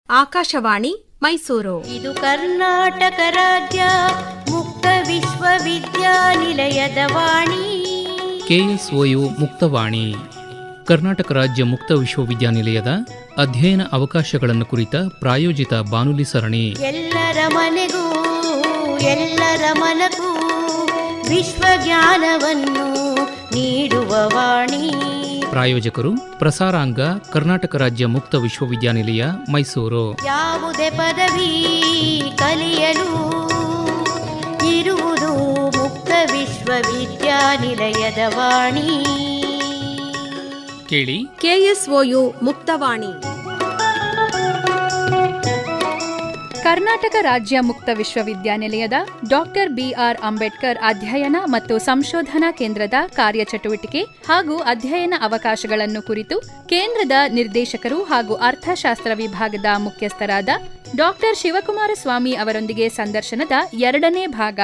ಆಕಾಶವಾಣಿ ಮೈಸೂರು. ಇದು ಕರ್ನಾಟಕ ರಾಜ್ಯ ಮುಕ್ತ ವಿಶ್ವವಿದ್ಯಾನಿಲಯದ ವಾಣಿ. KSOU ಮುಕ್ತವಾಣಿ ಕರ್ನಾಟಕ ರಾಜ್ಯ ಮುಕ್ತ ವಿಶ್ವವಿದ್ಯಾನಿಲಯದ ಅಧ್ಯಯನ ಅವಕಾಶಗಳನ್ನು ಕುರಿತ ಪ್ರಾಯೋಜಿತ ಬಾನುಲಿ ಸರಣಿ. ಎಲ್ಲರ ಮನೆಗೂ ಎಲ್ಲರ ಮನಗೂ ವಿಶ್ವಜ್ಞಾನವನ್ನು ನೀಡುವ ವಾಣಿ. ಪ್ರಾಯೋಜಕರು ಪ್ರಸಾರಾಂಗ ಕರ್ನಾಟಕ ರಾಜ್ಯ ಮುಕ್ತ ವಿಶ್ವವಿದ್ಯಾನಿಲಯ ಮೈಸೂರು. ಯಾವುದೇ ಪದವಿ ಕಲಿಯಲು ಇರುವುದು ಮುಕ್ತ ವಿಶ್ವವಿದ್ಯಾನಿಲಯದ ವಾಣಿ. ಕೇಳಿ KSOU ಮುಕ್ತವಾಣಿ. ಕರ್ನಾಟಕ ರಾಜ್ಯ ಮುಕ್ತ ವಿಶ್ವವಿದ್ಯಾನಿಲಯದ ಡಾಕ್ಟರ್ BR ಅಂಬೇಡ್ಕರ್ ಅಧ್ಯಯನ ಮತ್ತು ಸಂಶೋಧನಾ ಕೇಂದ್ರದ ಕಾರ್ಯಚಟುವಟಿಕೆ ಹಾಗೂ ಅಧ್ಯಯನ ಅವಕಾಶಗಳನ್ನು ಕುರಿತು ಕೇಂದ್ರದ ನಿರ್ದೇಶಕರು ಹಾಗೂ ಅರ್ಥಶಾಸ್ತ್ರ ವಿಭಾಗದ ಮುಖ್ಯಸ್ಥರಾದ ಡಾಕ್ಟರ್ ಶಿವಕುಮಾರ ಸ್ವಾಮಿ ಅವರೊಂದಿಗೆ ಸಂದರ್ಶನದ 2ನೇ ಭಾಗ.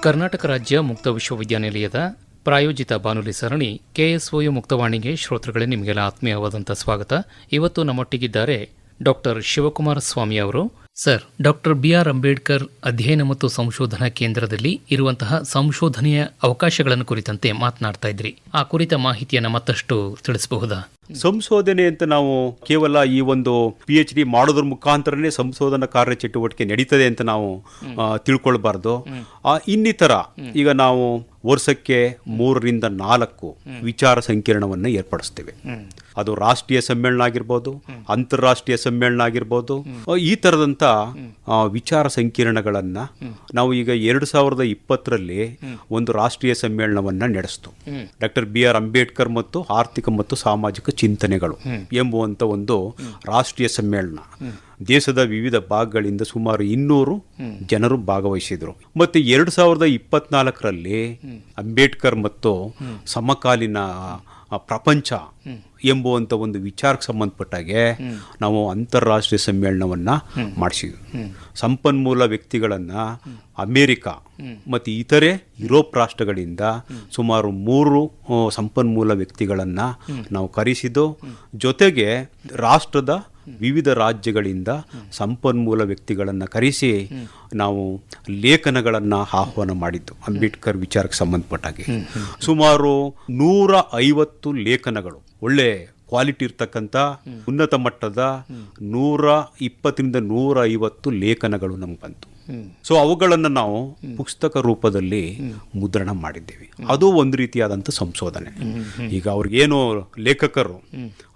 ಕರ್ನಾಟಕ ರಾಜ್ಯ ಮುಕ್ತ ವಿಶ್ವವಿದ್ಯಾನಿಲಯದ ಪ್ರಾಯೋಜಿತ ಬಾನುಲಿ ಸರಣಿ KSOU ಮುಕ್ತವಾಣಿಗೆ ಶ್ರೋತೃಗಳೇ ನಿಮಗೆಲ್ಲ ಆತ್ಮೀಯವಾದಂಥ ಸ್ವಾಗತ. ಇವತ್ತು ನಮ್ಮೊಟ್ಟಿಗಿದ್ದಾರೆ ಡಾಕ್ಟರ್ ಶಿವಕುಮಾರ ಸ್ವಾಮಿ ಅವರು. ಸರ್, ಡಾಕ್ಟರ್ BR ಅಂಬೇಡ್ಕರ್ ಅಧ್ಯಯನ ಮತ್ತು ಸಂಶೋಧನಾ ಕೇಂದ್ರದಲ್ಲಿ ಇರುವಂತಹ ಸಂಶೋಧನೆಯ ಅವಕಾಶಗಳನ್ನು ಕುರಿತಂತೆ ಮಾತನಾಡ್ತಾ ಇದ್ರಿ. ಆ ಕುರಿತ ಮಾಹಿತಿಯನ್ನು ಮತ್ತಷ್ಟು ತಿಳಿಸಬಹುದಾ? ಸಂಶೋಧನೆ ಅಂತ ನಾವು ಕೇವಲ ಈ ಒಂದು PhD ಮಾಡೋದ್ರ ಮುಖಾಂತರನೇ ಸಂಶೋಧನಾ ಕಾರ್ಯಚಟುವಟಿಕೆ ನಡೀತದೆ ಅಂತ ನಾವು ತಿಳ್ಕೊಳ್ಬಾರ್ದು. ಇನ್ನಿತರ ಈಗ ನಾವು ವರ್ಷಕ್ಕೆ 3ರಿಂದ 4 ವಿಚಾರ ಸಂಕಿರಣವನ್ನು ಏರ್ಪಡಿಸ್ತೇವೆ. ಅದು ರಾಷ್ಟ್ರೀಯ ಸಮ್ಮೇಳನ ಆಗಿರ್ಬೋದು, ಅಂತಾರಾಷ್ಟ್ರೀಯ ಸಮ್ಮೇಳನ ಆಗಿರ್ಬೋದು. ಈ ತರದಂತ ವಿಚಾರ ಸಂಕಿರಣಗಳನ್ನ ನಾವು ಈಗ 2020ರಲ್ಲಿ ಒಂದು ರಾಷ್ಟ್ರೀಯ ಸಮ್ಮೇಳನವನ್ನ ನಡೆಸ್ತು. ಡಾಕ್ಟರ್ BR ಅಂಬೇಡ್ಕರ್ ಮತ್ತು ಆರ್ಥಿಕ ಮತ್ತು ಸಾಮಾಜಿಕ ಚಿಂತನೆಗಳು ಎಂಬುವಂತ ಒಂದು ರಾಷ್ಟ್ರೀಯ ಸಮ್ಮೇಳನ. ದೇಶದ ವಿವಿಧ ಭಾಗಗಳಿಂದ ಸುಮಾರು 200 ಜನರು ಭಾಗವಹಿಸಿದ್ರು. ಮತ್ತೆ 2024ರಲ್ಲಿ ಅಂಬೇಡ್ಕರ್ ಮತ್ತು ಸಮಕಾಲೀನ ಪ್ರಪಂಚ ಎಂಬುವಂತ ಒಂದು ವಿಚಾರಕ್ಕೆ ಸಂಬಂಧಪಟ್ಟಾಗೆ ನಾವು ಅಂತಾರಾಷ್ಟ್ರೀಯ ಸಮ್ಮೇಳನವನ್ನ ಮಾಡಿಸಿದ್ವಿ. ಸಂಪನ್ಮೂಲ ವ್ಯಕ್ತಿಗಳನ್ನ ಅಮೇರಿಕ ಮತ್ತು ಇತರೆ ಯುರೋಪ್ ರಾಷ್ಟ್ರಗಳಿಂದ ಸುಮಾರು 3 ಸಂಪನ್ಮೂಲ ವ್ಯಕ್ತಿಗಳನ್ನ ನಾವು ಕರೆಸಿದ್ದು. ಜೊತೆಗೆ ರಾಷ್ಟ್ರದ ವಿವಿಧ ರಾಜ್ಯಗಳಿಂದ ಸಂಪನ್ಮೂಲ ವ್ಯಕ್ತಿಗಳನ್ನು ಕರೆಸಿ ನಾವು ಲೇಖನಗಳನ್ನು ಆಹ್ವಾನ ಮಾಡಿದ್ದು. ಅಂಬೇಡ್ಕರ್ ವಿಚಾರಕ್ಕೆ ಸಂಬಂಧಪಟ್ಟಾಗೆ ಸುಮಾರು 150 ಲೇಖನಗಳು, ಒಳ್ಳೆ ಕ್ವಾಲಿಟಿ ಇರ್ತಕ್ಕಂಥ ಉನ್ನತ ಮಟ್ಟದ 120ರಿಂದ 150 ಲೇಖನಗಳು ನಮ್ಗೆ ಬಂತು. ಸೊ ಅವುಗಳನ್ನು ನಾವು ಪುಸ್ತಕ ರೂಪದಲ್ಲಿ ಮುದ್ರಣ ಮಾಡಿದ್ದೇವೆ. ಅದು ಒಂದು ರೀತಿಯಾದಂಥ ಸಂಶೋಧನೆ. ಈಗ ಅವ್ರಿಗೇನು ಲೇಖಕರು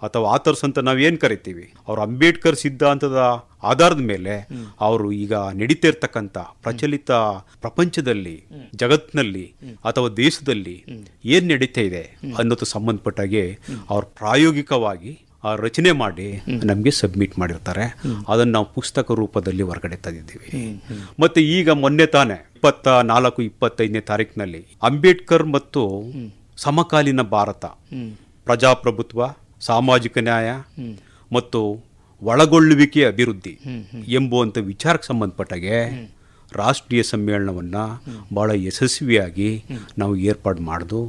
ಅಥವಾ ಆಥರ್ಸ್ ಅಂತ ನಾವೇನು ಕರಿತೀವಿ, ಅವರು ಅಂಬೇಡ್ಕರ್ ಸಿದ್ಧಾಂತದ ಆಧಾರದ ಮೇಲೆ ಅವರು ಈಗ ನಡೀತಾ ಇರ್ತಕ್ಕಂಥ ಪ್ರಚಲಿತ ಪ್ರಪಂಚದಲ್ಲಿ, ಜಗತ್ತಿನಲ್ಲಿ ಅಥವಾ ದೇಶದಲ್ಲಿ ಏನು ನಡೀತಾ ಇದೆ ಅನ್ನೋದು ಸಂಬಂಧಪಟ್ಟಾಗೆ ಅವರು ಪ್ರಾಯೋಗಿಕವಾಗಿ ರಚನೆ ಮಾಡಿ ನಮಗೆ ಸಬ್ಮಿಟ್ ಮಾಡಿರ್ತಾರೆ. ಅದನ್ನು ನಾವು ಪುಸ್ತಕ ರೂಪದಲ್ಲಿ ಹೊರಗಡೆ ತಂದಿದ್ದೀವಿ. ಮತ್ತೆ ಈಗ ಮೊನ್ನೆ ತಾನೇ 24-25ನೇ ತಾರೀಕಿನಲ್ಲಿ ಅಂಬೇಡ್ಕರ್ ಮತ್ತು ಸಮಕಾಲೀನ ಭಾರತ, ಪ್ರಜಾಪ್ರಭುತ್ವ, ಸಾಮಾಜಿಕ ನ್ಯಾಯ ಮತ್ತು ಒಳಗೊಳ್ಳುವಿಕೆ ಅಭಿವೃದ್ಧಿ ಎಂಬುವಂಥ ವಿಚಾರಕ್ಕೆ ಸಂಬಂಧಪಟ್ಟಾಗೆ ರಾಷ್ಟ್ರೀಯ ಸಮ್ಮೇಳನವನ್ನು ಭಾಳ ಯಶಸ್ವಿಯಾಗಿ ನಾವು ಏರ್ಪಾಡು ಮಾಡಿದು.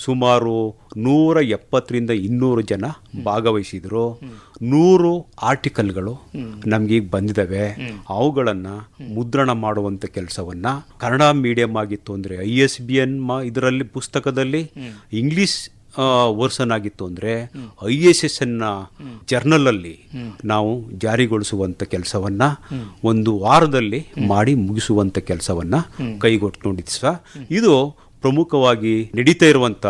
ಸುಮಾರು 170ರಿಂದ 200 ಜನ ಭಾಗವಹಿಸಿದರು. 100 ಆರ್ಟಿಕಲ್ಗಳು ನಮಗೀಗ ಬಂದಿದ್ದಾವೆ. ಅವುಗಳನ್ನು ಮುದ್ರಣ ಮಾಡುವಂಥ ಕೆಲಸವನ್ನು ಕನ್ನಡ ಮೀಡಿಯಂ ಆಗಿತ್ತು ಅಂದರೆ ISBN ಇದರಲ್ಲಿ ಪುಸ್ತಕದಲ್ಲಿ, ಇಂಗ್ಲಿಷ್ ವರ್ಷನ್ ಆಗಿತ್ತು ಅಂದರೆ ISSN ಜರ್ನಲಲ್ಲಿ ನಾವು ಜಾರಿಗೊಳಿಸುವಂಥ ಕೆಲಸವನ್ನು 1 ವಾರದಲ್ಲಿ ಮಾಡಿ ಮುಗಿಸುವಂಥ ಕೆಲಸವನ್ನು ಕೈಗೊಳ್ಕೊಂಡಿದ್ದು ಸಹ ಇದು ಪ್ರಮುಖವಾಗಿ ನಡೀತಾ ಇರುವಂಥ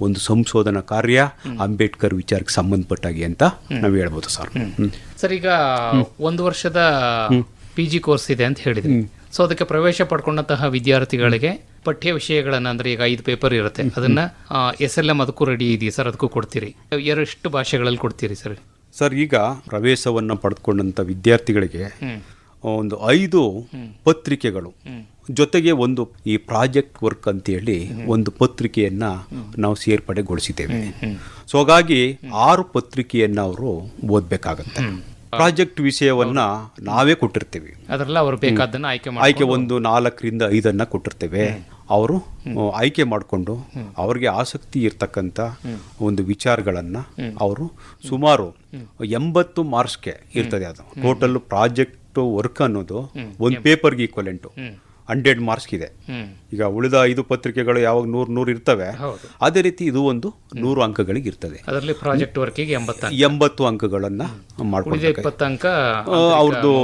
ಒಂದು ಸಂಶೋಧನಾ ಕಾರ್ಯ ಅಂಬೇಡ್ಕರ್ ವಿಚಾರಕ್ಕೆ ಸಂಬಂಧಪಟ್ಟಾಗಿ ಅಂತ ನಾವು ಹೇಳ್ಬೋದು ಸರ್. ಸರ್, ಈಗ 1 ವರ್ಷದ PG ಕೋರ್ಸ್ ಇದೆ ಅಂತ ಹೇಳಿದ್ರಿ. ಸೊ ಅದಕ್ಕೆ ಪ್ರವೇಶ ಪಡ್ಕೊಂಡಂತಹ ವಿದ್ಯಾರ್ಥಿಗಳಿಗೆ ಪಠ್ಯ ವಿಷಯಗಳನ್ನ, ಅಂದ್ರೆ ಈಗ 5 ಪೇಪರ್ ಇರುತ್ತೆ, ಅದನ್ನ SLM ಅದಕ್ಕೂ ರೆಡಿ ಇದೆಯಾ ಸರ್? ಅದಕ್ಕೂ ಕೊಡ್ತೀರಿ? ಎಷ್ಟು ಭಾಷೆಗಳಲ್ಲಿ ಕೊಡ್ತೀರಿ ಸರ್? ಸರ್, ಈಗ ಪ್ರವೇಶವನ್ನು ಪಡೆದುಕೊಂಡಂಥ ವಿದ್ಯಾರ್ಥಿಗಳಿಗೆ ಒಂದು 5 ಪತ್ರಿಕೆಗಳು ಜೊತೆಗೆ ಒಂದು ಈ ಪ್ರಾಜೆಕ್ಟ್ ವರ್ಕ್ ಅಂತೇಳಿ ಒಂದು ಪತ್ರಿಕೆಯನ್ನ ನಾವು ಸೇರ್ಪಡೆಗೊಳಿಸಿದ್ದೇವೆ. ಸೊ ಹಾಗಾಗಿ 6 ಪತ್ರಿಕೆಯನ್ನ ಅವರು ಓದಬೇಕಾಗತ್ತೆ. ಪ್ರಾಜೆಕ್ಟ್ ವಿಷಯವನ್ನ ನಾವೇ ಕೊಟ್ಟಿರ್ತೀವಿ. ಅದರಲ್ಲ ಅವರು ಬೇಕಾದನ್ನ ಆಯ್ಕೆ 1, 4ರಿಂದ 5 ಕೊಟ್ಟಿರ್ತೇವೆ. ಅವರು ಆಯ್ಕೆ ಮಾಡಿಕೊಂಡು ಅವ್ರಿಗೆ ಆಸಕ್ತಿ ಇರ್ತಕ್ಕಂಥ ಒಂದು ವಿಚಾರಗಳನ್ನು ಅವರು ಸುಮಾರು 80 ಮಾರ್ಕ್ಸ್ಗೆ ಇರ್ತದೆ. ಅದು ಟೋಟಲ್ ಪ್ರಾಜೆಕ್ಟ್ ವರ್ಕ್ ಅನ್ನೋದು ಒಂದು ಪೇಪರ್ಗೆ ಈಕ್ವಲೆಂಟು 100 ಮಾರ್ಕ್ಸ್ ಇದೆ. ಈಗ ಉಳಿದ 5 ಪತ್ರಿಕೆಗಳು ಯಾವಾಗ 100 ಇರ್ತವೆ, ಅದೇ ರೀತಿ ಇದು ಒಂದು 100 ಅಂಕಗಳಿಗೆ ಇರ್ತದೆ. ಅದರಲ್ಲಿ ಪ್ರಾಜೆಕ್ಟ್ ವರ್ಕಿಗೆ 80 ಅಂಕಗಳನ್ನು ಮಾಡ್ಕೊಂಡು 20 ಅಂಕ ಅವ್ರದ್ದು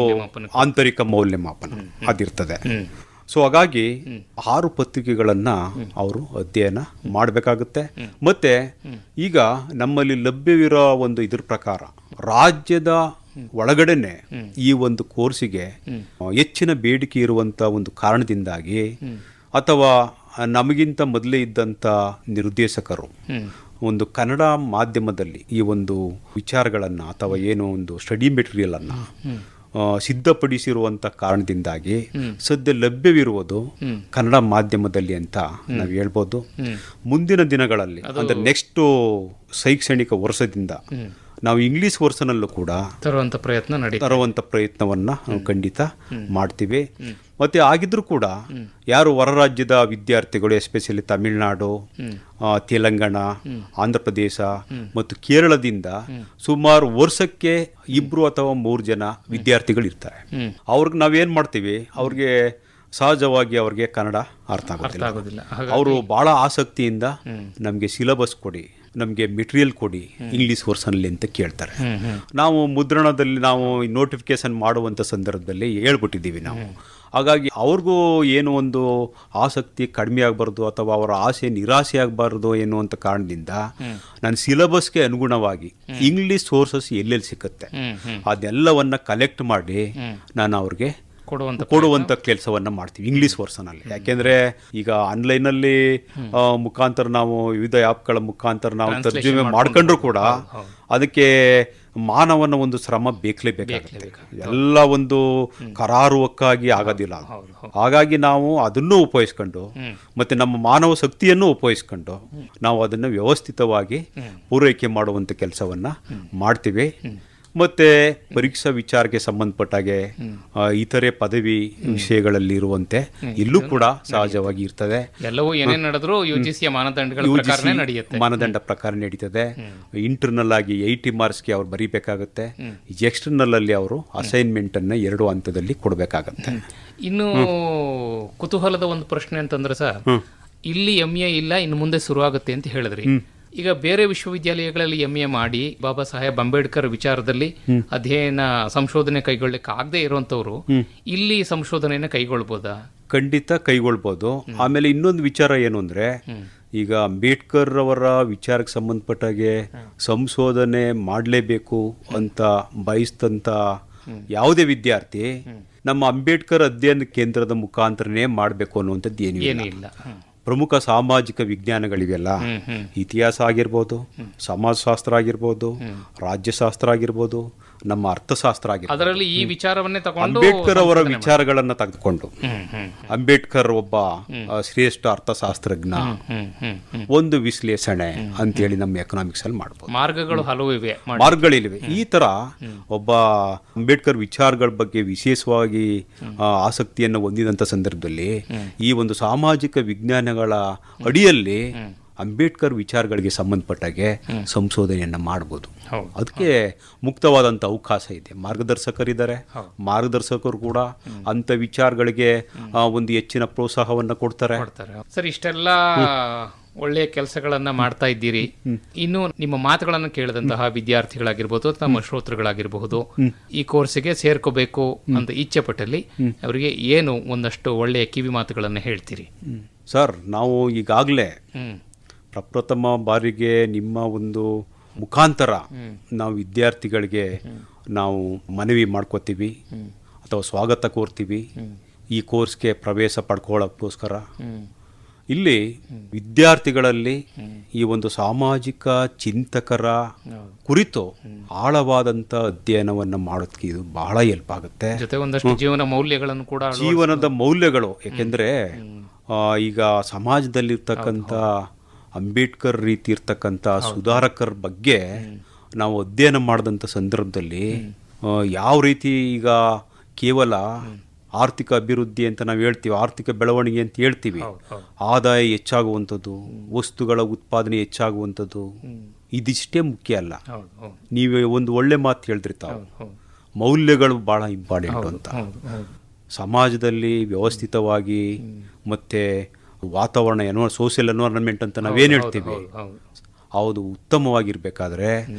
ಆಂತರಿಕ ಮೌಲ್ಯಮಾಪನ ಅದಿರ್ತದೆ. ಸೊ ಹಾಗಾಗಿ 6 ಪತ್ರಿಕೆಗಳನ್ನು ಅವರು ಅಧ್ಯಯನ ಮಾಡಬೇಕಾಗುತ್ತೆ. ಮತ್ತೆ ಈಗ ನಮ್ಮಲ್ಲಿ ಲಭ್ಯವಿರೋ ಒಂದು ಇದ್ರ ಪ್ರಕಾರ ರಾಜ್ಯದ ಒಳಗಡೆನೆ ಈ ಒಂದು ಕೋರ್ಸಿಗೆ ಹೆಚ್ಚಿನ ಬೇಡಿಕೆ ಇರುವಂತ ಒಂದು ಕಾರಣದಿಂದಾಗಿ ಅಥವಾ ನಮಗಿಂತ ಮೊದಲೇ ಇದ್ದಂಥ ನಿರ್ದೇಶಕರು ಒಂದು ಕನ್ನಡ ಮಾಧ್ಯಮದಲ್ಲಿ ಈ ಒಂದು ವಿಚಾರಗಳನ್ನು ಅಥವಾ ಏನೋ ಒಂದು ಸ್ಟಡಿ ಮೆಟೀರಿಯಲ್ ಅನ್ನು ಸಿದ್ಧಪಡಿಸಿರುವಂಥ ಕಾರಣದಿಂದಾಗಿ ಸದ್ಯ ಲಭ್ಯವಿರುವುದು ಕನ್ನಡ ಮಾಧ್ಯಮದಲ್ಲಿ ಅಂತ ನಾವು ಹೇಳ್ಬೋದು. ಮುಂದಿನ ದಿನಗಳಲ್ಲಿ ಅಂದರೆ ನೆಕ್ಸ್ಟ್ ಶೈಕ್ಷಣಿಕ ವರ್ಷದಿಂದ ನಾವು ಇಂಗ್ಲಿಷ್ ವರ್ಷನಲ್ಲೂ ಕೂಡ ತರುವಂಥ ಪ್ರಯತ್ನವನ್ನು ನಾವು ಖಂಡಿತ ಮಾಡ್ತೀವಿ. ಮತ್ತೆ ಆಗಿದ್ರೂ ಕೂಡ ಯಾರು ಹೊರ ರಾಜ್ಯದ ವಿದ್ಯಾರ್ಥಿಗಳು, ಎಸ್ಪೆಷಲಿ ತಮಿಳುನಾಡು, ತೆಲಂಗಾಣ, ಆಂಧ್ರ ಪ್ರದೇಶ ಮತ್ತು ಕೇರಳದಿಂದ ಸುಮಾರು ವರ್ಷಕ್ಕೆ 2 ಅಥವಾ 3 ಜನ ವಿದ್ಯಾರ್ಥಿಗಳು ಇರ್ತಾರೆ. ಅವ್ರಿಗೆ ನಾವೇನ್ ಮಾಡ್ತೀವಿ, ಅವ್ರಿಗೆ ಸಹಜವಾಗಿ ಅವ್ರಿಗೆ ಕನ್ನಡ ಅರ್ಥ ಆಗೋದಿಲ್ಲ. ಅವರು ಬಹಳ ಆಸಕ್ತಿಯಿಂದ ನಮಗೆ ಸಿಲೆಬಸ್ ಕೊಡಿ, ನಮಗೆ ಮೆಟೀರಿಯಲ್ ಕೊಡಿ ಇಂಗ್ಲಿಷ್ ವರ್ಷನಲ್ಲಿ ಅಂತ ಕೇಳ್ತಾರೆ. ನಾವು ಮುದ್ರಣದಲ್ಲಿ ನಾವು ನೋಟಿಫಿಕೇಶನ್ ಮಾಡುವಂಥ ಸಂದರ್ಭದಲ್ಲಿ ಹೇಳ್ಬಿಟ್ಟಿದ್ದೀವಿ ನಾವು. ಹಾಗಾಗಿ ಅವ್ರಿಗೂ ಏನು ಒಂದು ಆಸಕ್ತಿ ಕಡಿಮೆ ಆಗಬಾರ್ದು ಅಥವಾ ಅವರ ಆಸೆ ನಿರಾಸೆ ಆಗಬಾರ್ದು ಎನ್ನುವಂಥ ಕಾರಣದಿಂದ ನನ್ನ ಸಿಲೆಬಸ್ಗೆ ಅನುಗುಣವಾಗಿ ಇಂಗ್ಲಿಷ್ ಸೋರ್ಸಸ್ ಎಲ್ಲೆಲ್ಲಿ ಸಿಕ್ಕುತ್ತೆ ಅದೆಲ್ಲವನ್ನ ಕಲೆಕ್ಟ್ ಮಾಡಿ ನಾನು ಅವ್ರಿಗೆ ಕೊಡುವಂತ ಕೆಲಸವನ್ನ ಮಾಡ್ತೀವಿ ಇಂಗ್ಲಿಷ್ ವರ್ಷನಲ್ಲಿ. ಯಾಕೆಂದ್ರೆ ಈಗ ಆನ್ಲೈನಲ್ಲಿ ಮುಖಾಂತರ ನಾವು ವಿವಿಧ ಆ್ಯಪ್ಗಳ ಮುಖಾಂತರ ನಾವು ತರ್ಜುಮೆ ಮಾಡ್ಕೊಂಡ್ರು ಕೂಡ ಅದಕ್ಕೆ ಮಾನವನ ಒಂದು ಶ್ರಮ ಬೇಕಲೇಬೇಕಾಗುತ್ತೆ. ಎಲ್ಲ ಒಂದು ಕರಾರುವಕ್ಕಾಗಿ ಆಗೋದಿಲ್ಲ. ಹಾಗಾಗಿ ನಾವು ಅದನ್ನು ಉಪಯೋಗಿಸ್ಕೊಂಡು ಮತ್ತೆ ನಮ್ಮ ಮಾನವ ಶಕ್ತಿಯನ್ನು ಉಪಯೋಗಿಸ್ಕೊಂಡು ನಾವು ಅದನ್ನು ವ್ಯವಸ್ಥಿತವಾಗಿ ಪೂರೈಕೆ ಮಾಡುವಂಥ ಕೆಲಸವನ್ನ ಮಾಡ್ತೀವಿ. ಮತ್ತೆ ಪರೀಕ್ಷಾ ವಿಚಾರಕ್ಕೆ ಸಂಬಂಧಪಟ್ಟಾಗೆ ಇತರೆ ಪದವಿ ವಿಷಯಗಳಲ್ಲಿ ಇರುವಂತೆ ಇಲ್ಲೂ ಕೂಡ ಸಹಜವಾಗಿ ಇರ್ತದೆ. ಎಲ್ಲವೂ ಏನೇ ನಡೆದರೂ ಯುಜಿಸಿಯ ಮಾನದಂಡ ಪ್ರಕಾರ ನಡೀತದೆ. ಇಂಟರ್ನಲ್ ಆಗಿ 80 ಮಾರ್ಕ್ಸ್ಗೆ ಅವ್ರು ಬರೀಬೇಕಾಗುತ್ತೆ. ಎಕ್ಸ್ಟರ್ನಲ್ ಅಲ್ಲಿ ಅವರು ಅಸೈನ್ಮೆಂಟ್ ಅನ್ನ 2 ಹಂತದಲ್ಲಿ ಕೊಡಬೇಕಾಗತ್ತೆ. ಇನ್ನು ಕುತೂಹಲದ ಒಂದು ಪ್ರಶ್ನೆ ಅಂತಂದ್ರೆ ಸರ್, ಇಲ್ಲಿ MA ಇಲ್ಲ, ಇನ್ನು ಮುಂದೆ ಶುರುವಾಗುತ್ತೆ ಅಂತ ಹೇಳಿದ್ರಿ. ಈಗ ಬೇರೆ ವಿಶ್ವವಿದ್ಯಾಲಯಗಳಲ್ಲಿ MA ಮಾಡಿ ಬಾಬಾ ಸಾಹೇಬ್ ಅಂಬೇಡ್ಕರ್ ವಿಚಾರದಲ್ಲಿ ಅಧ್ಯಯನ ಸಂಶೋಧನೆ ಕೈಗೊಳ್ಳಲಿಕ್ಕೆ ಆಗದೆ ಇರುವಂತವ್ರು ಇಲ್ಲಿ ಸಂಶೋಧನೆಯನ್ನ ಕೈಗೊಳ್ಬೋದಾ? ಖಂಡಿತ ಕೈಗೊಳ್ಬೋದು. ಆಮೇಲೆ ಇನ್ನೊಂದು ವಿಚಾರ ಏನು ಅಂದ್ರೆ, ಈಗ ಅಂಬೇಡ್ಕರ್ ಅವರ ವಿಚಾರಕ್ಕೆ ಸಂಬಂಧಪಟ್ಟಾಗೆ ಸಂಶೋಧನೆ ಮಾಡಲೇಬೇಕು ಅಂತ ಬಯಸ್ತಂತ ಯಾವುದೇ ವಿದ್ಯಾರ್ಥಿ ನಮ್ಮ ಅಂಬೇಡ್ಕರ್ ಅಧ್ಯಯನ ಕೇಂದ್ರದ ಮುಖಾಂತರನೇ ಮಾಡಬೇಕು ಅನ್ನುವಂಥದ್ದು ಏನಿಲ್ಲ. ಪ್ರಮುಖ ಸಾಮಾಜಿಕ ವಿಜ್ಞಾನಗಳಿವೆಲ್ಲ, ಇತಿಹಾಸ ಆಗಿರ್ಬೋದು, ಸಮಾಜಶಾಸ್ತ್ರ ಆಗಿರ್ಬೋದು, ರಾಜ್ಯಶಾಸ್ತ್ರ ಆಗಿರ್ಬೋದು, ನಮ್ಮ ಅರ್ಥಶಾಸ್ತ್ರ ಆಗಿರ್ಬೋದು, ಅದರಲ್ಲಿ ಈ ವಿಚಾರವನ್ನೇ ತಗೊಂಡು ಅಂಬೇಡ್ಕರ್ ಅವರ ವಿಚಾರಗಳನ್ನ ತೆಗೆದುಕೊಂಡು ಅಂಬೇಡ್ಕರ್ ಒಬ್ಬ ಶ್ರೇಷ್ಠ ಅರ್ಥಶಾಸ್ತ್ರಜ್ಞ, ಒಂದು ವಿಶ್ಲೇಷಣೆ ಅಂತೇಳಿ ನಮ್ಮ ಎಕನಾಮಿಕ್ಸ್ ಅಲ್ಲಿ ಮಾಡ್ಬೋದು. ಮಾರ್ಗಗಳಿವೆ. ಈ ತರ ಒಬ್ಬ ಅಂಬೇಡ್ಕರ್ ವಿಚಾರಗಳ ಬಗ್ಗೆ ವಿಶೇಷವಾಗಿ ಆಸಕ್ತಿಯನ್ನು ಹೊಂದಿದಂತ ಸಂದರ್ಭದಲ್ಲಿ ಈ ಒಂದು ಸಾಮಾಜಿಕ ವಿಜ್ಞಾನಗಳ ಅಡಿಯಲ್ಲಿ ಅಂಬೇಡ್ಕರ್ ವಿಚಾರಗಳಿಗೆ ಸಂಬಂಧಪಟ್ಟಾಗೆ ಸಂಶೋಧನೆಯನ್ನ ಮಾಡಬಹುದು. ಅದಕ್ಕೆ ಮುಕ್ತವಾದಂಥ ಅವಕಾಶ ಇದೆ. ಮಾರ್ಗದರ್ಶಕರಿದ್ದಾರೆ, ಮಾರ್ಗದರ್ಶಕರು ಕೂಡ ಅಂತ ವಿಚಾರಗಳಿಗೆ ಒಂದು ಹೆಚ್ಚಿನ ಪ್ರೋತ್ಸಾಹವನ್ನು ಕೊಡ್ತಾರೆ. ಸರ್, ಇಷ್ಟೆಲ್ಲ ಒಳ್ಳೆಯ ಕೆಲಸಗಳನ್ನ ಮಾಡ್ತಾ ಇದ್ದೀರಿ. ಇನ್ನು ನಿಮ್ಮ ಮಾತುಗಳನ್ನು ಕೇಳಿದಂತಹ ವಿದ್ಯಾರ್ಥಿಗಳಾಗಿರ್ಬೋದು, ತಮ್ಮ ಶ್ರೋತೃಗಳಾಗಿರಬಹುದು, ಈ ಕೋರ್ಸಿಗೆ ಸೇರ್ಕೋಬೇಕು ಅಂತ ಇಚ್ಛೆ ಪಟ್ಟಲ್ಲಿ ಅವರಿಗೆ ಏನು ಒಂದಷ್ಟು ಒಳ್ಳೆಯ ಕಿವಿ ಮಾತುಗಳನ್ನು ಹೇಳ್ತೀರಿ? ಸರ್, ನಾವು ಈಗಾಗಲೇ ಪ್ರಪ್ರಥಮ ಬಾರಿಗೆ ನಿಮ್ಮ ಒಂದು ಮುಖಾಂತರ ನಾವು ವಿದ್ಯಾರ್ಥಿಗಳಿಗೆ ನಾವು ಮನವಿ ಮಾಡ್ಕೋತೀವಿ ಅಥವಾ ಸ್ವಾಗತ ಕೋರ್ತೀವಿ ಈ ಕೋರ್ಸ್ಗೆ ಪ್ರವೇಶ ಪಡ್ಕೊಳ್ಳೋಕ್ಕೋಸ್ಕರ. ಇಲ್ಲಿ ವಿದ್ಯಾರ್ಥಿಗಳಲ್ಲಿ ಈ ಒಂದು ಸಾಮಾಜಿಕ ಚಿಂತಕರ ಕುರಿತು ಆಳವಾದಂಥ ಅಧ್ಯಯನವನ್ನು ಮಾಡೋದಕ್ಕೆ ಇದು ಬಹಳ ಹೆಲ್ಪ್ ಆಗುತ್ತೆ. ಜೊತೆ ಒಂದಷ್ಟು ಜೀವನದ ಮೌಲ್ಯಗಳು. ಯಾಕೆಂದರೆ ಈಗ ಸಮಾಜದಲ್ಲಿರ್ತಕ್ಕಂಥ ಅಂಬೇಡ್ಕರ್ ರೀತಿ ಇರ್ತಕ್ಕಂಥ ಸುಧಾರಕರ ಬಗ್ಗೆ ನಾವು ಅಧ್ಯಯನ ಮಾಡಿದಂಥ ಸಂದರ್ಭದಲ್ಲಿ ಯಾವ ರೀತಿ ಈಗ ಕೇವಲ ಆರ್ಥಿಕ ಅಭಿವೃದ್ಧಿ ಅಂತ ನಾವು ಹೇಳ್ತೀವಿ, ಆರ್ಥಿಕ ಬೆಳವಣಿಗೆ ಅಂತ ಹೇಳ್ತೀವಿ. ಆದಾಯ ಹೆಚ್ಚಾಗುವಂಥದ್ದು, ವಸ್ತುಗಳ ಉತ್ಪಾದನೆ ಹೆಚ್ಚಾಗುವಂಥದ್ದು, ಇದಿಷ್ಟೇ ಮುಖ್ಯ ಅಲ್ಲ. ನೀವು ಒಂದು ಒಳ್ಳೆ ಮಾತು ಹೇಳಿದ್ರಿ ತಾವು, ಮೌಲ್ಯಗಳು ಭಾಳ ಇಂಪಾರ್ಟೆಂಟ್ ಅಂತ. ಸಮಾಜದಲ್ಲಿ ವ್ಯವಸ್ಥಿತವಾಗಿ ಮತ್ತು ವಾತಾವರಣ ಸೋಷಿಯಲ್ ಎನ್ವೈರನ್ಮೆಂಟ್ ಅಂತ ನಾವೇನು ಹೇಳ್ತೀವಿ, ಹೌದು, ಉತ್ತಮವಾಗಿರ್ಬೇಕಾದ್ರೆ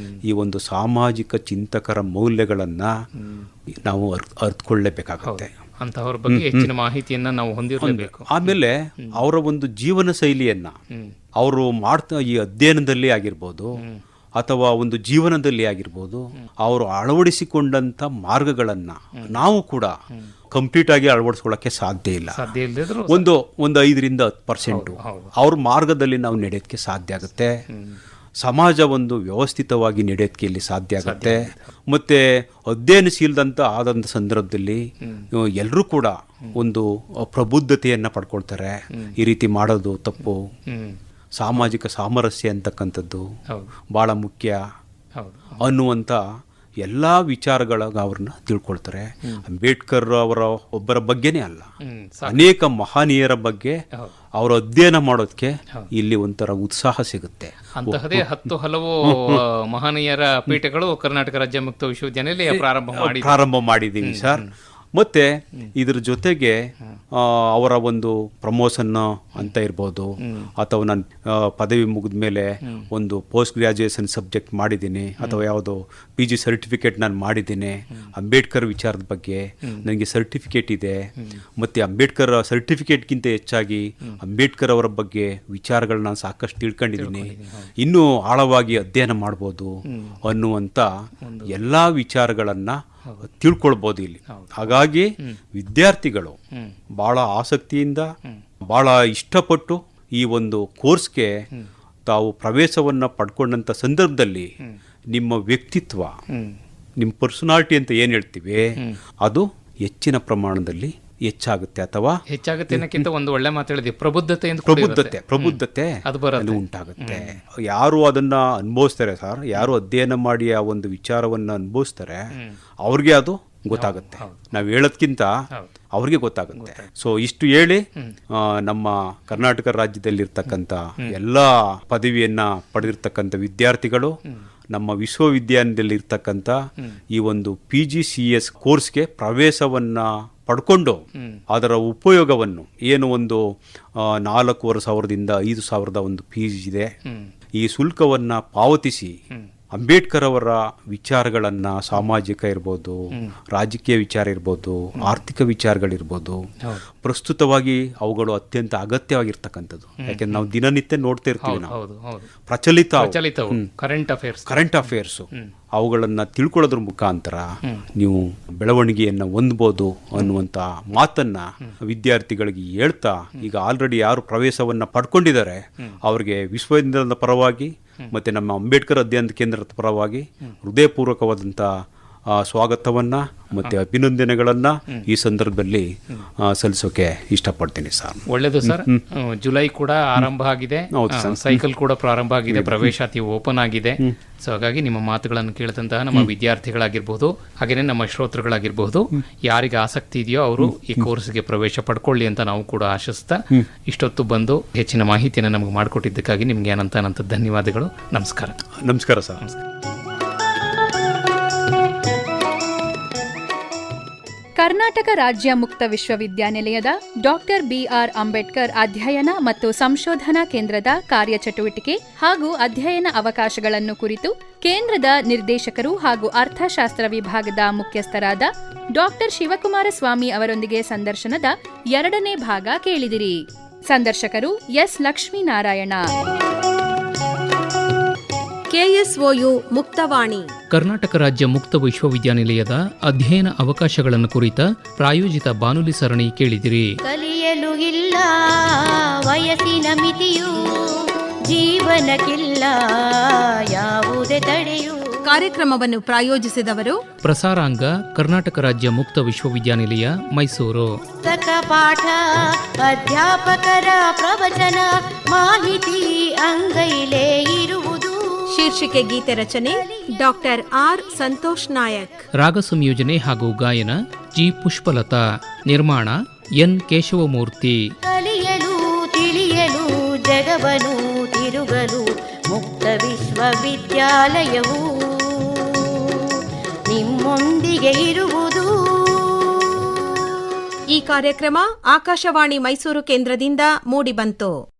ಈ ಒಂದು ಸಾಮಾಜಿಕ ಚಿಂತಕರ ಮೌಲ್ಯಗಳನ್ನು ನಾವು ಅರ್ಥಕೊಳ್ಳೇಬೇಕಾಗುತ್ತೆ. ಅಂತಹವ್ರ ಬಗ್ಗೆ ಹೆಚ್ಚಿನ ಮಾಹಿತಿಯನ್ನ ನಾವು ಹೊಂದಿರಬೇಕು. ಆಮೇಲೆ ಅವರ ಒಂದು ಜೀವನ ಶೈಲಿಯನ್ನ ಅವರು ಮಾಡ್ತಾ ಈ ಅಧ್ಯಯನದಲ್ಲಿ ಆಗಿರ್ಬೋದು ಅಥವಾ ಒಂದು ಜೀವನದಲ್ಲಿ ಆಗಿರ್ಬೋದು, ಅವರು ಅಳವಡಿಸಿಕೊಂಡಂಥ ಮಾರ್ಗಗಳನ್ನು ನಾವು ಕೂಡ ಕಂಪ್ಲೀಟ್ ಆಗಿ ಅಳವಡಿಸ್ಕೊಳ್ಳೋಕ್ಕೆ ಸಾಧ್ಯ ಇಲ್ಲ. ಒಂದು 5% 10% ಅವ್ರ ಮಾರ್ಗದಲ್ಲಿ ನಾವು ನಡೆಯೋದಕ್ಕೆ ಸಾಧ್ಯ ಆಗುತ್ತೆ. ಸಮಾಜ ಒಂದು ವ್ಯವಸ್ಥಿತವಾಗಿ ನಡೆಯೋದಕ್ಕೆ ಇಲ್ಲಿ ಸಾಧ್ಯ ಆಗುತ್ತೆ. ಮತ್ತು ಅಧ್ಯಯನಶೀಲದಂತ ಆದಂಥ ಸಂದರ್ಭದಲ್ಲಿ ಎಲ್ಲರೂ ಕೂಡ ಒಂದು ಪ್ರಬುದ್ಧತೆಯನ್ನು ಪಡ್ಕೊಳ್ತಾರೆ. ಈ ರೀತಿ ಮಾಡೋದು ತಪ್ಪು. ಸಾಮಾಜಿಕ ಸಾಮರಸ್ಯ ಅಂತಕ್ಕಂಥದ್ದು ಭಾಳ ಮುಖ್ಯ ಅನ್ನುವಂಥ ಎಲ್ಲ ವಿಚಾರಗಳಾಗ ಅವ್ರನ್ನ ತಿಳ್ಕೊಳ್ತಾರೆ. ಅಂಬೇಡ್ಕರ್ ಅವರ ಒಬ್ಬರ ಬಗ್ಗೆನೇ ಅಲ್ಲ, ಅನೇಕ ಮಹನೀಯರ ಬಗ್ಗೆ ಅವರು ಅಧ್ಯಯನ ಮಾಡೋದಕ್ಕೆ ಇಲ್ಲಿ ಒಂಥರ ಉತ್ಸಾಹ ಸಿಗುತ್ತೆ. ಅಂತಹದೇ 10 ಹಲವು ಮಹನೀಯರ ಪೀಠಗಳು ಕರ್ನಾಟಕ ರಾಜ್ಯ ಮುಕ್ತ ವಿಶ್ವವಿದ್ಯಾನಿಲಯ ಪ್ರಾರಂಭ ಮಾಡಿದ್ದೀವಿ ಸರ್. ಮತ್ತು ಇದ್ರ ಜೊತೆಗೆ ಅವರ ಒಂದು ಪ್ರಮೋಷನ್ ಅಂತ ಇರ್ಬೋದು, ಅಥವಾ ನಾನು ಪದವಿ ಮುಗಿದ ಮೇಲೆ ಒಂದು ಪೋಸ್ಟ್ ಗ್ರ್ಯಾಜುಯೇಷನ್ ಸಬ್ಜೆಕ್ಟ್ ಮಾಡಿದ್ದೀನಿ, ಅಥವಾ ಯಾವುದೋ PG ಸರ್ಟಿಫಿಕೇಟ್ ನಾನು ಮಾಡಿದ್ದೀನಿ. ಅಂಬೇಡ್ಕರ್ ವಿಚಾರದ ಬಗ್ಗೆ ನನಗೆ ಸರ್ಟಿಫಿಕೇಟ್ ಇದೆ. ಮತ್ತು ಅಂಬೇಡ್ಕರ್ ಸರ್ಟಿಫಿಕೇಟ್ಗಿಂತ ಹೆಚ್ಚಾಗಿ ಅಂಬೇಡ್ಕರ್ ಅವರ ಬಗ್ಗೆ ವಿಚಾರಗಳನ್ನ ಸಾಕಷ್ಟು ತಿಳ್ಕೊಂಡಿದ್ದೀನಿ. ಇನ್ನೂ ಆಳವಾಗಿ ಅಧ್ಯಯನ ಮಾಡ್ಬೋದು ಅನ್ನುವಂಥ ಎಲ್ಲ ವಿಚಾರಗಳನ್ನು ತಿಳ್ಕೊಳ್ಬೋದು ಇಲ್ಲಿ. ಹಾಗಾಗಿ ವಿದ್ಯಾರ್ಥಿಗಳು ಬಹಳ ಆಸಕ್ತಿಯಿಂದ ಬಹಳ ಇಷ್ಟಪಟ್ಟು ಈ ಒಂದು ಕೋರ್ಸ್ಗೆ ತಾವು ಪ್ರವೇಶವನ್ನು ಪಡ್ಕೊಂಡಂಥ ಸಂದರ್ಭದಲ್ಲಿ ನಿಮ್ಮ ವ್ಯಕ್ತಿತ್ವ, ನಿಮ್ಮ ಪರ್ಸನಾಲಿಟಿ ಅಂತ ಏನು ಹೇಳ್ತೀವಿ, ಅದು ಹೆಚ್ಚಿನ ಪ್ರಮಾಣದಲ್ಲಿ ಹೆಚ್ಚಾಗುತ್ತೆ. ಅಥವಾ ಹೆಚ್ಚಾಗುತ್ತೆ ಅನ್ನೋಕ್ಕಿಂತ ಒಂದು ಒಳ್ಳೆ ಮಾತು ಹೇಳಿದ್ವಿ, ಪ್ರಬುದ್ಧತೆ ಅದು ಉಂಟಾಗುತ್ತೆ. ಯಾರು ಅದನ್ನ ಅನುಭವಿಸ್ತಾರೆ ಸರ್, ಯಾರು ಅಧ್ಯಯನ ಮಾಡಿ ಆ ಒಂದು ವಿಚಾರವನ್ನು ಅನುಭವಿಸ್ತಾರೆ, ಅವ್ರಿಗೆ ಅದು ಗೊತ್ತಾಗುತ್ತೆ. ನಾವು ಹೇಳೋದ್ಕಿಂತ ಅವ್ರಿಗೆ ಗೊತ್ತಾಗುತ್ತೆ. ಸೊ ಇಷ್ಟು ಹೇಳಿ ನಮ್ಮ ಕರ್ನಾಟಕ ರಾಜ್ಯದಲ್ಲಿರ್ತಕ್ಕಂಥ ಎಲ್ಲ ಪದವಿಯನ್ನ ಪಡೆದಿರ್ತಕ್ಕಂಥ ವಿದ್ಯಾರ್ಥಿಗಳು ನಮ್ಮ ವಿಶ್ವವಿದ್ಯಾಲಯದಲ್ಲಿ ಇರ್ತಕ್ಕಂಥ ಈ ಒಂದು PGCS ಕೋರ್ಸ್ಗೆ ಪ್ರವೇಶವನ್ನ ಪಡ್ಕೊಂಡು ಅದರ ಉಪಯೋಗವನ್ನು ಏನು ಒಂದು 4,500ದಿಂದ 5,000 ಒಂದು ಫೀಸ್ ಇದೆ, ಈ ಶುಲ್ಕವನ್ನು ಪಾವತಿಸಿ ಅಂಬೇಡ್ಕರ್ ಅವರ ವಿಚಾರಗಳನ್ನು, ಸಾಮಾಜಿಕ ಇರ್ಬೋದು, ರಾಜಕೀಯ ವಿಚಾರ ಇರ್ಬೋದು, ಆರ್ಥಿಕ ವಿಚಾರಗಳಿರ್ಬೋದು, ಪ್ರಸ್ತುತವಾಗಿ ಅವುಗಳು ಅತ್ಯಂತ ಅಗತ್ಯವಾಗಿರ್ತಕ್ಕಂಥದ್ದು. ಯಾಕೆಂದ್ರೆ ನಾವು ದಿನನಿತ್ಯ ನೋಡ್ತಾ ಇರ್ತೀವಿ, ನಾವು ಪ್ರಚಲಿತ ಕರೆಂಟ್ ಅಫೇರ್ಸು ಅವುಗಳನ್ನು ತಿಳ್ಕೊಳ್ಳೋದ್ರ ಮುಖಾಂತರ ನೀವು ಬೆಳವಣಿಗೆಯನ್ನು ಹೊಂದ್ಬೋದು ಅನ್ನುವಂಥ ಮಾತನ್ನ ವಿದ್ಯಾರ್ಥಿಗಳಿಗೆ ಹೇಳ್ತಾ, ಈಗ ಆಲ್ರೆಡಿ ಯಾರು ಪ್ರವೇಶವನ್ನು ಪಡ್ಕೊಂಡಿದ್ದಾರೆ ಅವರಿಗೆ ವಿಶ್ವವಿದ್ಯಾಲಯದ ಪರವಾಗಿ ಮತ್ತು ನಮ್ಮ ಅಂಬೇಡ್ಕರ್ ಅಧ್ಯಯನ ಕೇಂದ್ರದ ಪರವಾಗಿ ಹೃದಯಪೂರ್ವಕವಾದಂಥ ಸ್ವಾಗತವನ್ನು ಮತ್ತು ಅಭಿನಂದನೆಗಳನ್ನು ಈ ಸಂದರ್ಭದಲ್ಲಿ ಸಲ್ಲಿಸೋಕೆ ಇಷ್ಟಪಡ್ತೀನಿ ಸರ್. ಒಳ್ಳೆಯದು ಸರ್. ಜುಲೈ ಕೂಡ ಆರಂಭ ಆಗಿದೆ, ಸೈಕಲ್ ಕೂಡ ಪ್ರಾರಂಭ ಆಗಿದೆ, ಪ್ರವೇಶಾತಿ ಓಪನ್ ಆಗಿದೆ. ಸೊ ಹಾಗಾಗಿ ನಿಮ್ಮ ಮಾತುಗಳನ್ನು ಕೇಳಿದಂತಹ ನಮ್ಮ ವಿದ್ಯಾರ್ಥಿಗಳಾಗಿರ್ಬೋದು, ಹಾಗೆಯೇ ನಮ್ಮ ಶ್ರೋತೃಗಳಾಗಿರ್ಬೋದು, ಯಾರಿಗೆ ಆಸಕ್ತಿ ಇದೆಯೋ ಅವರು ಈ ಕೋರ್ಸ್ಗೆ ಪ್ರವೇಶ ಪಡ್ಕೊಳ್ಳಿ ಅಂತ ನಾವು ಕೂಡ ಆಶಿಸ್ತಾ, ಇಷ್ಟೊತ್ತು ಬಂದು ಹೆಚ್ಚಿನ ಮಾಹಿತಿಯನ್ನು ನಮಗೆ ಮಾಡಿಕೊಟ್ಟಿದ್ದಕ್ಕಾಗಿ ನಿಮಗೆ ಅನಂತ ಧನ್ಯವಾದಗಳು. ನಮಸ್ಕಾರ. ನಮಸ್ಕಾರ ಸರ್. ಕರ್ನಾಟಕ ರಾಜ್ಯ ಮುಕ್ತ ವಿಶ್ವವಿದ್ಯಾನಿಲಯದ ಡಾಕ್ಟರ್ BR ಅಂಬೇಡ್ಕರ್ ಅಧ್ಯಯನ ಮತ್ತು ಸಂಶೋಧನಾ ಕೇಂದ್ರದ ಕಾರ್ಯಚಟುವಟಿಕೆ ಹಾಗೂ ಅಧ್ಯಯನ ಅವಕಾಶಗಳನ್ನು ಕುರಿತು ಕೇಂದ್ರದ ನಿರ್ದೇಶಕರು ಹಾಗೂ ಅರ್ಥಶಾಸ್ತ್ರ ವಿಭಾಗದ ಮುಖ್ಯಸ್ಥರಾದ ಡಾಕ್ಟರ್ ಶಿವಕುಮಾರ ಸ್ವಾಮಿ ಅವರೊಂದಿಗೆ ಸಂದರ್ಶನದ 2ನೇ ಭಾಗ ಕೇಳಿದಿರಿ. ಸಂದರ್ಶಕರು S. ಲಕ್ಷ್ಮೀನಾರಾಯಣ. KSOU ಮುಕ್ತವಾಣಿ ಕರ್ನಾಟಕ ರಾಜ್ಯ ಮುಕ್ತ ವಿಶ್ವವಿದ್ಯಾನಿಲಯದ ಅಧ್ಯಯನ ಅವಕಾಶಗಳನ್ನು ಕುರಿತ ಪ್ರಾಯೋಜಿತ ಬಾನುಲಿ ಸರಣಿ ಕೇಳಿದಿರಿ. ಕಲಿಯಲು ಇಲ್ಲ ವಯಸ್ಸಿನ ಮಿತಿಯು, ಜೀವನಕ್ಕಿಲ್ಲ ಯಾವುದೇ ತಡೆಯು. ಕಾರ್ಯಕ್ರಮವನ್ನು ಪ್ರಾಯೋಜಿಸಿದವರು ಪ್ರಸಾರಾಂಗ ಕರ್ನಾಟಕ ರಾಜ್ಯ ಮುಕ್ತ ವಿಶ್ವವಿದ್ಯಾನಿಲಯ, ಮೈಸೂರು. ಪುಸ್ತಕ ಪಾಠ, ಅಧ್ಯಾಪಕರ ಪ್ರವಚನ, ಮಾಹಿತಿ ಅಂಗೈಲೇ ಇರುವುದು. ಶೀರ್ಷಿಕೆ ಗೀತೆ ರಚನೆ ಡಾಕ್ಟರ್ R. ಸಂತೋಷ್ ನಾಯಕ್. ರಾಗ ಸಂಯೋಜನೆ ಹಾಗೂ ಗಾಯನ ಜಿ ಪುಷ್ಪಲತಾ. ನಿರ್ಮಾಣ ಎನ್ ಕೇಶವಮೂರ್ತಿ. ಕಲಿಯಲು ತಿಳಿಯಲು ಜಗವನು ತಿರುಗಲು ಮುಕ್ತ ವಿಶ್ವವಿದ್ಯಾಲಯವು ನಿಮ್ಮೊಂದಿಗೆ ಇರುವುದು. ಈ ಕಾರ್ಯಕ್ರಮ ಆಕಾಶವಾಣಿ ಮೈಸೂರು ಕೇಂದ್ರದಿಂದ ಮೂಡಿಬಂತು.